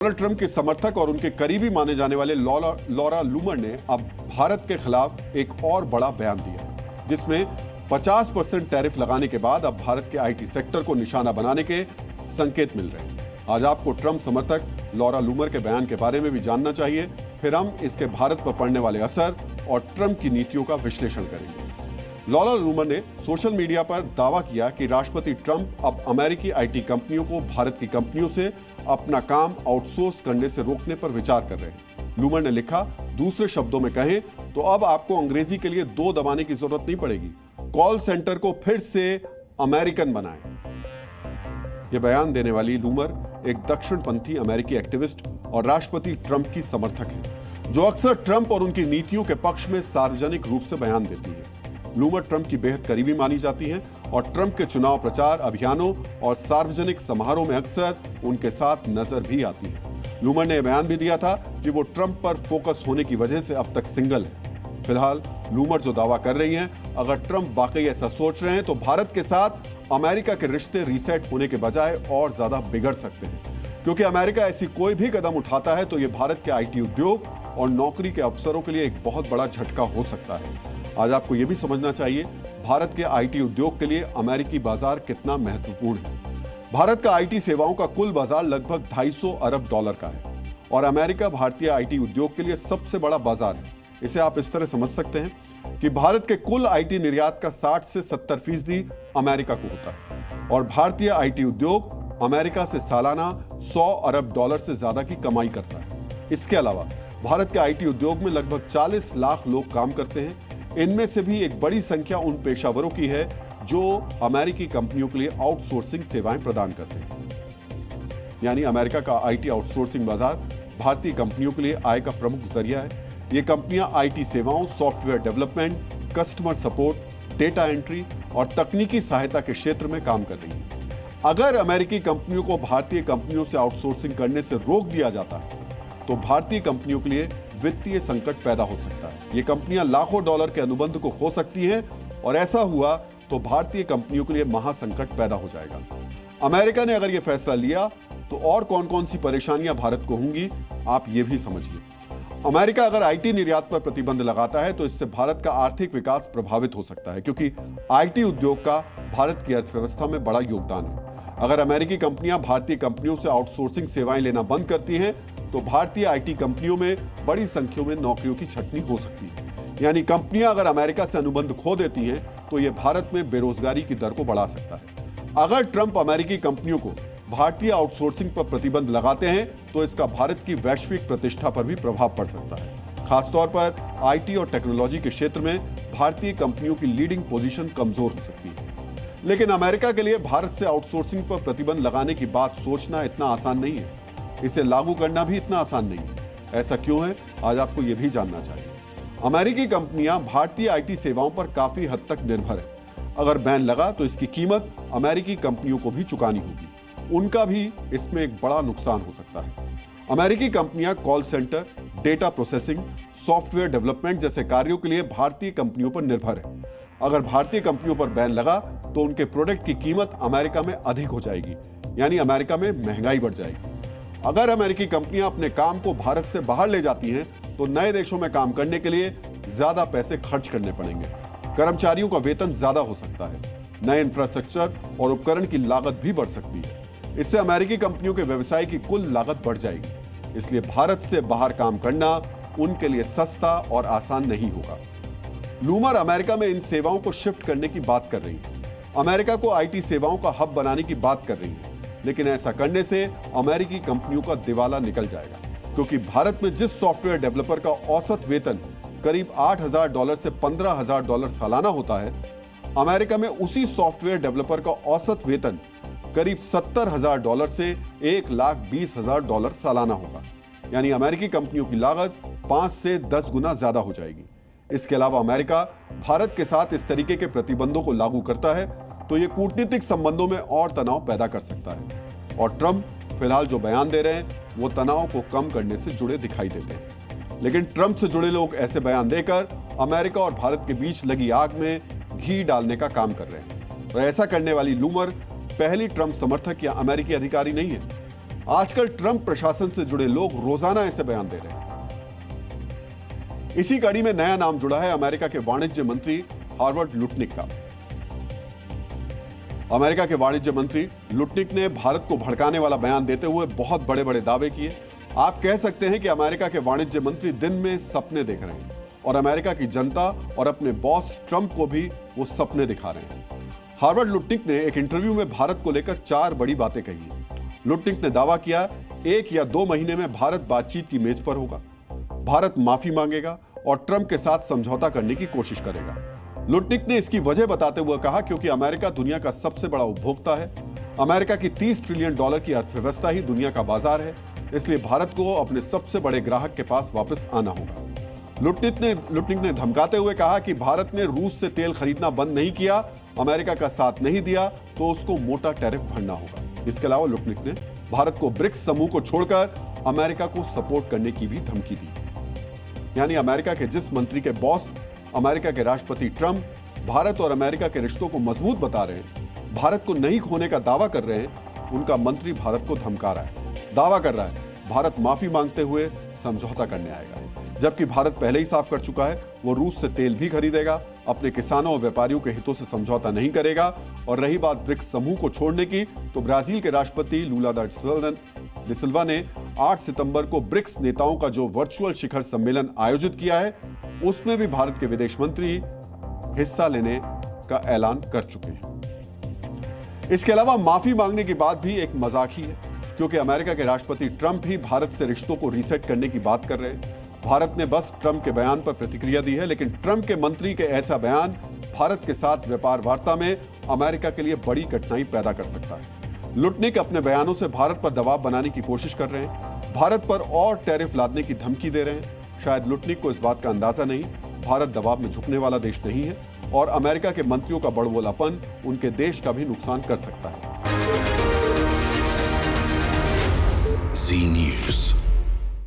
Donald Trump के समर्थक और उनके करीबी माने जाने वाले लॉरा लूमर ने अब भारत के खिलाफ एक और बड़ा बयान दिया है, जिसमें 50% टैरिफ लगाने के बाद अब भारत के आईटी सेक्टर को निशाना बनाने के संकेत मिल रहे हैं। आज आपको ट्रंप समर्थक लॉरा लूमर के बयान के बारे में भी जानना चाहिए, फिर हम इसके भारत पर पड़ने वाले असर और ट्रंप की नीतियों का विश्लेषण करेंगे। लॉरा लूमर ने सोशल मीडिया पर दावा किया कि राष्ट्रपति ट्रंप अब अमेरिकी आईटी कंपनियों को भारत की कंपनियों से अपना काम आउटसोर्स करने से रोकने पर विचार कर रहे हैं। लूमर ने लिखा, दूसरे शब्दों में कहें तो अब आपको अंग्रेजी के लिए 2 दबाने की जरूरत नहीं पड़ेगी। कॉल सेंटर को फिर से अमेरिकन बनाएं। यह बयान देने वाली लूमर एक दक्षिणपंथी अमेरिकी एक्टिविस्ट और राष्ट्रपति ट्रंप की समर्थक है, जो अक्सर ट्रंप और उनकी नीतियों के पक्ष में सार्वजनिक रूप से बयान देती है। लूमर ट्रंप की बेहद करीबी मानी जाती हैं और ट्रंप के चुनाव प्रचार अभियानों और सार्वजनिक समारोह में अक्सर उनके साथ नजर भी आती है। लूमर ने बयान भी दिया था कि वो ट्रंप पर फोकस होने की वजह से अब तक सिंगल है। फिलहाल लूमर जो दावा कर रही हैं, अगर ट्रंप वाकई ऐसा सोच रहे हैं तो भारत के साथ अमेरिका के रिश्ते रीसेट होने के बजाय और ज्यादा बिगड़ सकते हैं, क्योंकि अमेरिका ऐसी कोई भी कदम उठाता है तो ये भारत के आईटी उद्योग और नौकरी के अवसरों के लिए एक बहुत बड़ा झटका हो सकता है। आज आपको यह भी समझना चाहिए, भारत के आईटी उद्योग के लिए अमेरिकी बाजार कितना महत्वपूर्ण है। भारत का आईटी सेवाओं का कुल बाजार लगभग $250 अरब का है और अमेरिका भारतीय आईटी उद्योग के लिए सबसे बड़ा बाजार है। इसे आप इस तरह समझ सकते हैं कि भारत के कुल आईटी निर्यात का 60 से 70% अमेरिका को होता है और भारतीय आईटी उद्योग अमेरिका से सालाना $100 अरब से ज्यादा की कमाई करता है। इसके अलावा भारत के आईटी उद्योग में लगभग 40 लाख लोग काम करते हैं। इनमें से भी एक बड़ी संख्या उन पेशावरों की है जो अमेरिकी कंपनियों के लिए आउटसोर्सिंग सेवाएं प्रदान करते हैं। यानी अमेरिका का आईटी आउटसोर्सिंग बाजार भारतीय कंपनियों के लिए आय का प्रमुख जरिया है। ये कंपनियां आईटी सेवाओं, software development, customer support, data entry और तकनीकी सहायता के क्षेत्र में काम कर रही हैं। अगर अमेरिकी कंपनियों को भारतीय कंपनियों से आउटसोर्सिंग करने से रोक दिया जाता है तो भारतीय कंपनियों के लिए वित्तीय संकट पैदा हो सकता है। ये कंपनियां लाखों डॉलर के अनुबंध को खो सकती हैं और ऐसा हुआ तो भारतीय कंपनियों के लिए महासंकट पैदा हो जाएगा। अमेरिका ने अगर यह फैसला लिया तो और कौन कौन सी परेशानियां भारत को होंगी, आप ये भी समझिए। अमेरिका अगर आईटी निर्यात पर प्रतिबंध लगाता है तो इससे भारत का आर्थिक विकास प्रभावित हो सकता है, क्योंकि आईटी उद्योग का भारत की अर्थव्यवस्था में बड़ा योगदान है। अगर अमेरिकी कंपनियां भारतीय कंपनियों से आउटसोर्सिंग सेवाएं लेना बंद करती हैं तो भारतीय आईटी कंपनियों में बड़ी संख्या में नौकरियों की छटनी हो सकती है। यानी कंपनियां अगर अमेरिका से अनुबंध खो देती हैं तो यह भारत में बेरोजगारी की दर को बढ़ा सकता है। अगर ट्रंप अमेरिकी कंपनियों को भारतीय आउटसोर्सिंग पर प्रतिबंध लगाते हैं तो इसका भारत की वैश्विक प्रतिष्ठा पर भी प्रभाव पड़ सकता है। खासतौर पर आईटी और टेक्नोलॉजी के क्षेत्र में भारतीय कंपनियों की लीडिंग पोजीशन कमजोर हो सकती है। लेकिन अमेरिका के लिए भारत से आउटसोर्सिंग पर प्रतिबंध लगाने की बात सोचना इतना आसान नहीं है, इसे लागू करना भी इतना आसान नहीं है। ऐसा क्यों है, आज आपको यह भी जानना चाहिए। अमेरिकी कंपनियां भारतीय आईटी सेवाओं पर काफी हद तक निर्भर है। अगर बैन लगा तो इसकी कीमत अमेरिकी कंपनियों को भी चुकानी होगी। उनका भी इसमें एक बड़ा नुकसान हो सकता है। अमेरिकी कंपनियां call centre, data processing, software development जैसे कार्यों के लिए भारतीय कंपनियों पर निर्भर है। अगर भारतीय कंपनियों पर बैन लगा तो उनके प्रोडक्ट की कीमत अमेरिका में अधिक हो जाएगी, यानी अमेरिका में महंगाई बढ़ जाएगी। अगर अमेरिकी कंपनियां अपने काम को भारत से बाहर ले जाती हैं तो नए देशों में काम करने के लिए ज्यादा पैसे खर्च करने पड़ेंगे। कर्मचारियों का वेतन ज्यादा हो सकता है। नए इंफ्रास्ट्रक्चर और उपकरण की लागत भी बढ़ सकती है। इससे अमेरिकी कंपनियों के व्यवसाय की कुल लागत बढ़ जाएगी। इसलिए भारत से बाहर काम करना उनके लिए सस्ता और आसान नहीं होगा। लूमर अमेरिका में इन सेवाओं को शिफ्ट करने की बात कर रही है। अमेरिका को आईटी सेवाओं का हब बनाने की बात कर रही है, लेकिन ऐसा करने से अमेरिकी कंपनियों का दिवाला निकल जाएगा, क्योंकि भारत में जिस सॉफ्टवेयर डेवलपर का औसत वेतन करीब $8,000 से $15,000 सालाना होता है, अमेरिका में उसी सॉफ्टवेयर डेवलपर का औसत वेतन करीब $70,000 से $1,20,000 सालाना होगा। यानी अमेरिकी कंपनियों की लागत 5 से 10 गुना ज्यादा हो जाएगी। इसके अलावा अमेरिका भारत के साथ इस तरीके के प्रतिबंधों को लागू करता है तो ये कूटनीतिक संबंधों में और तनाव पैदा कर सकता है। और ट्रंप फिलहाल जो बयान दे रहे हैं वो तनाव को कम करने से जुड़े दिखाई देते हैं। लेकिन ट्रंप से जुड़े लोग ऐसे बयान देकर अमेरिका और भारत के बीच लगी आग में घी डालने का काम कर रहे हैं। और ऐसा करने वाली लूमर पहली ट्रंप समर्थक या अमेरिकी अधिकारी नहीं है। आजकल ट्रंप प्रशासन से जुड़े लोग रोजाना ऐसे बयान दे रहे हैं। इसी कड़ी में नया नाम जुड़ा है अमेरिका के वाणिज्य मंत्री हार्वर्ड लुटनिक का। अमेरिका के वाणिज्य मंत्री लुटनिक ने भारत को भड़काने वाला बयान देते हुए बहुत बड़े बड़े दावे किए। आप कह सकते हैं कि अमेरिका के वाणिज्य मंत्री दिन में सपने देख रहे हैं और अमेरिका की जनता और अपने बॉस ट्रंप को भी वो सपने दिखा रहे हैं। हार्वर्ड लुटनिक ने एक इंटरव्यू में भारत को लेकर 4 बड़ी बातें कही। लुटनिक ने दावा किया 1 या 2 महीने में भारत बातचीत की मेज पर होगा, भारत माफी मांगेगा और ट्रंप के साथ समझौता करने की कोशिश करेगा। लुटनिक ने इसकी वजह बताते हुए कहा क्योंकि अमेरिका दुनिया का सबसे बड़ा उपभोक्ता है, अमेरिका की $30 ट्रिलियन की अर्थव्यवस्था ही दुनिया का बाजार है, इसलिए भारत को अपने सबसे बड़े ग्राहक के पास वापस आना होगा। लुटनिक ने धमकाते हुए कहा कि भारत ने रूस से तेल खरीदना बंद नहीं किया, अमेरिका का साथ नहीं दिया तो उसको मोटा टैरिफ भरना होगा। इसके अलावा लुटनिक ने भारत को ब्रिक्स समूह को छोड़कर अमेरिका को सपोर्ट करने की भी धमकी दी। यानी अमेरिका के जिस मंत्री के बॉस अमेरिका के राष्ट्रपति ट्रंप भारत और अमेरिका के रिश्तों को मजबूत बता रहे हैं, भारत को नहीं खोने का दावा कर रहे हैं, उनका मंत्री भारत को धमका रहा है, दावा कर रहा है भारत माफी मांगते हुए समझौता करने आएगा, जबकि भारत पहले ही साफ कर चुका है वो रूस से तेल भी खरीदेगा, अपने किसानों और व्यापारियों के हितों से समझौता नहीं करेगा। और रही बात ब्रिक्स समूह को छोड़ने की, तो ब्राजील के राष्ट्रपति लूला दा सिल्वा ने 8 सितंबर को ब्रिक्स नेताओं का जो वर्चुअल शिखर सम्मेलन आयोजित किया है, उसमें भी भारत के विदेश मंत्री हिस्सा लेने का ऐलान कर चुके हैं। इसके अलावा माफी मांगने की बात भी एक मजाक ही है, क्योंकि अमेरिका के राष्ट्रपति ट्रंप ही भारत से रिश्तों को रीसेट करने की बात कर रहे हैं। भारत ने बस ट्रंप के बयान पर प्रतिक्रिया दी है, लेकिन ट्रंप के मंत्री के ऐसा बयान भारत के साथ व्यापार वार्ता में अमेरिका के लिए बड़ी कठिनाई पैदा कर सकता है। लुटनिक अपने बयानों से भारत पर दबाव बनाने की कोशिश कर रहे हैं, भारत पर और टैरिफ लादने की धमकी दे रहे हैं। शायद लुटनिक को इस बात का अंदाजा नहीं, भारत दबाव में झुकने वाला देश नहीं है और अमेरिका के मंत्रियों का बड़बोलापन उनके देश का भी नुकसान कर सकता है। जी न्यूज़।